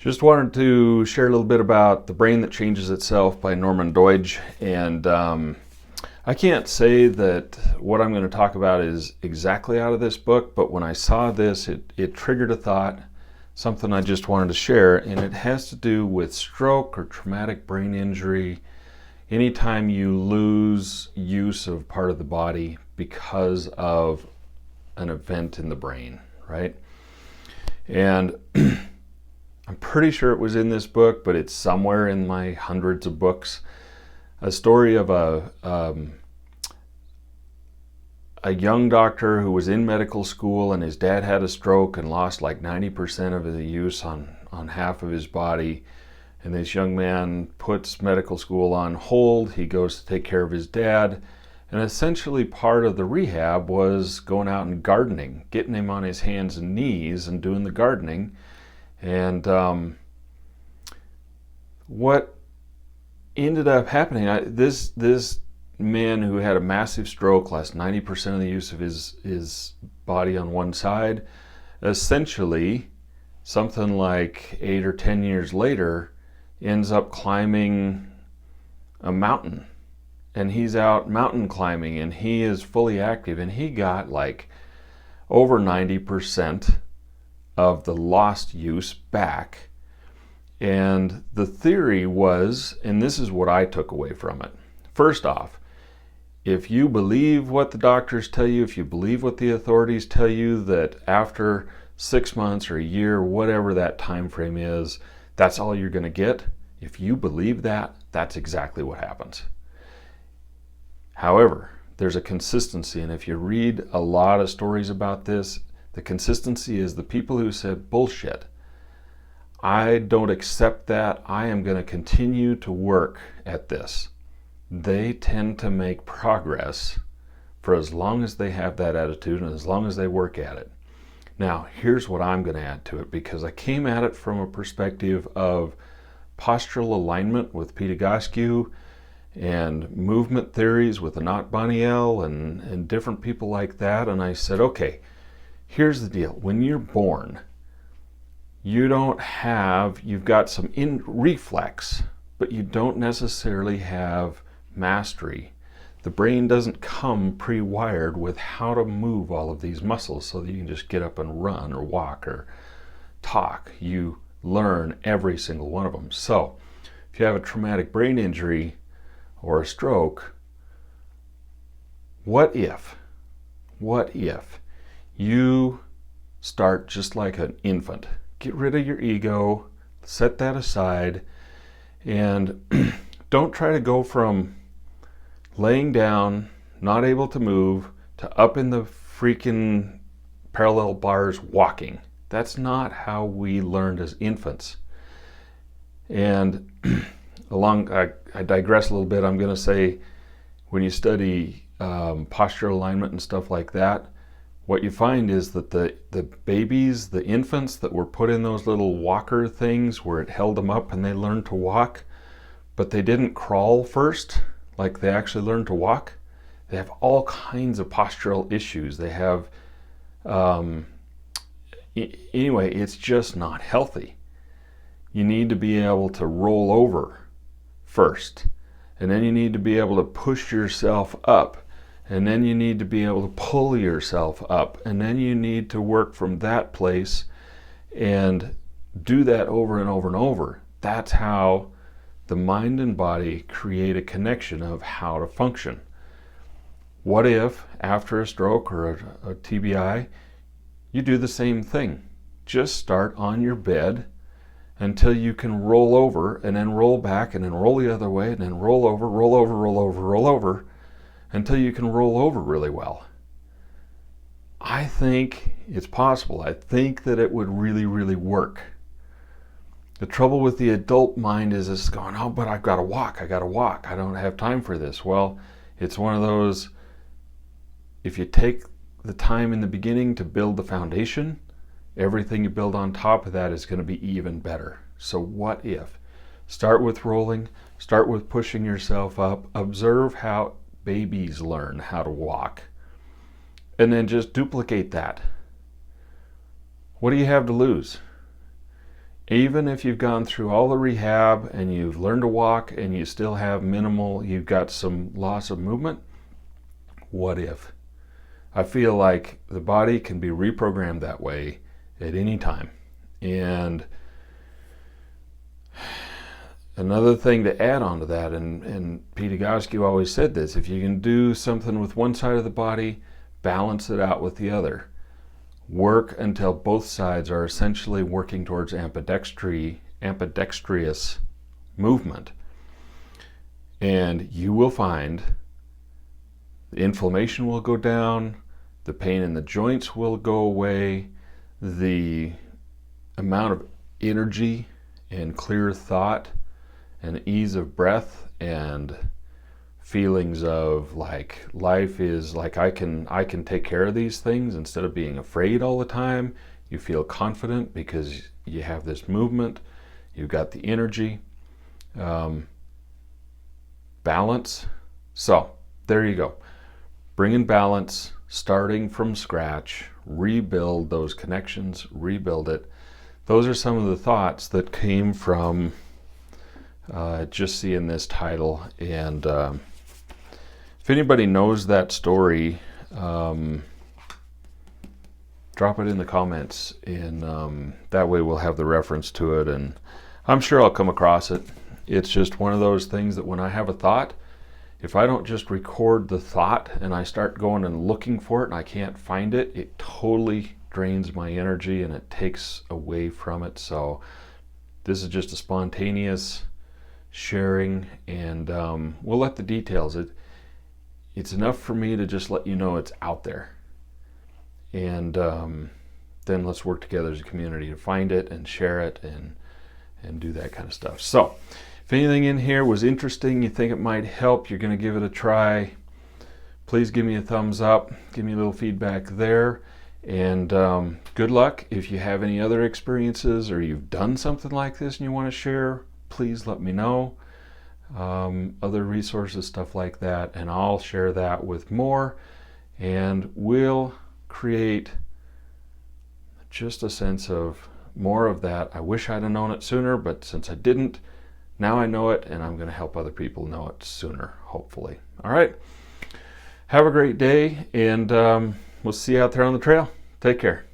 Just wanted to share a little bit about The Brain That Changes Itself by Norman Doidge. And I can't say that what I'm going to talk about is exactly out of this book, but when I saw this, it triggered a thought, something I just wanted to share, and it has to do with stroke or traumatic brain injury. Anytime you lose use of part of the body because of an event in the brain, right? And I'm pretty sure it was in this book, but it's somewhere in my hundreds of books. A story of a young doctor who was in medical school, and his dad had a stroke and lost like 90% of the use on half of his body. And this young man puts medical school on hold. He goes to take care of his dad. And essentially part of the rehab was going out and gardening, getting him on his hands and knees and doing the gardening. And what ended up happening, this man who had a massive stroke, lost 90% of the use of his body on one side, essentially something like 8 or 10 years later ends up climbing a mountain. And he's out mountain climbing, and he is fully active, and he got like over 90% of the lost use back. And the theory was, and this is what I took away from it. First off, if you believe what the doctors tell you, if you believe what the authorities tell you, that after 6 months or a year, whatever that time frame is, that's all you're going to get. If you believe that, that's exactly what happens. However, there's a consistency, and if you read a lot of stories about this, the consistency is the people who said, bullshit, I don't accept that, I am going to continue to work at this. They tend to make progress for as long as they have that attitude and as long as they work at it. Now, here's what I'm going to add to it, because I came at it from a perspective of postural alignment with Pete Egoscue and movement theories with Anat Baniel and different people like that. And I said, okay, here's the deal. When you're born, you've got some reflex, but you don't necessarily have mastery. The brain doesn't come pre-wired with how to move all of these muscles so that you can just get up and run or walk or talk. You learn every single one of them. So if you have a traumatic brain injury or a stroke, what if you start just like an infant? Get rid of your ego, set that aside, and don't try to go from laying down, not able to move, to up in the freaking parallel bars walking. That's not how we learned as infants. And I digress a little bit. I'm going to say, when you study postural alignment and stuff like that, what you find is that the babies, the infants that were put in those little walker things where it held them up and they learned to walk, but they didn't crawl first, like they actually learned to walk, they have all kinds of postural issues. They have, anyway, it's just not healthy. You need to be able to roll over first, and then you need to be able to push yourself up, and then you need to be able to pull yourself up, and then you need to work from that place and do that over and over and over. That's how the mind and body create a connection of how to function. What if after a stroke or a TBI, you do the same thing? Just start on your bed until you can roll over, and then roll back, and then roll the other way, and then roll over, roll over, roll over, roll over, until you can roll over really well. I think it's possible. I think that it would really, really work. The trouble with the adult mind is it's going, oh, but I've got to walk, I don't have time for this. Well, it's one of those, if you take the time in the beginning to build the foundation, everything you build on top of that is going to be even better. So what if? Start with rolling, start with pushing yourself up, observe how babies learn how to walk, and then just duplicate that. What do you have to lose? Even if you've gone through all the rehab and you've learned to walk and you still have you've got some loss of movement, what if? I feel like the body can be reprogrammed that way at any time. And another thing to add on to that, and Pete Egoscue always said this, if you can do something with one side of the body, balance it out with the other. Work until both sides are essentially working towards ambidextrous movement. And you will find the inflammation will go down, the pain in the joints will go away, the amount of energy and clear thought and ease of breath and feelings of like life is like I can take care of these things instead of being afraid all the time. You feel confident because you have this movement, you've got the energy, balance. So there you go. Bring in balance, starting from scratch, rebuild those connections, rebuild it. Those are some of the thoughts that came from just seeing this title. And if anybody knows that story, drop it in the comments, and that way we'll have the reference to it, and I'm sure I'll come across it. It's just one of those things that when I have a thought, if I don't just record the thought and I start going and looking for it and I can't find it, it totally drains my energy and it takes away from it. So this is just a spontaneous sharing, and we'll let the details. It's enough for me to just let you know it's out there, and then let's work together as a community to find it and share it and do that kind of stuff. So if anything in here was interesting, you think it might help, you're going to give it a try, please give me a thumbs up, give me a little feedback there, and good luck. If you have any other experiences or you've done something like this and you want to share, please let me know. Other resources, stuff like that, and I'll share that with more, and we'll create just a sense of more of that. I wish I'd have known it sooner, but since I didn't, now I know it, and I'm going to help other people know it sooner, hopefully. All right, have a great day, and we'll see you out there on the trail. Take care.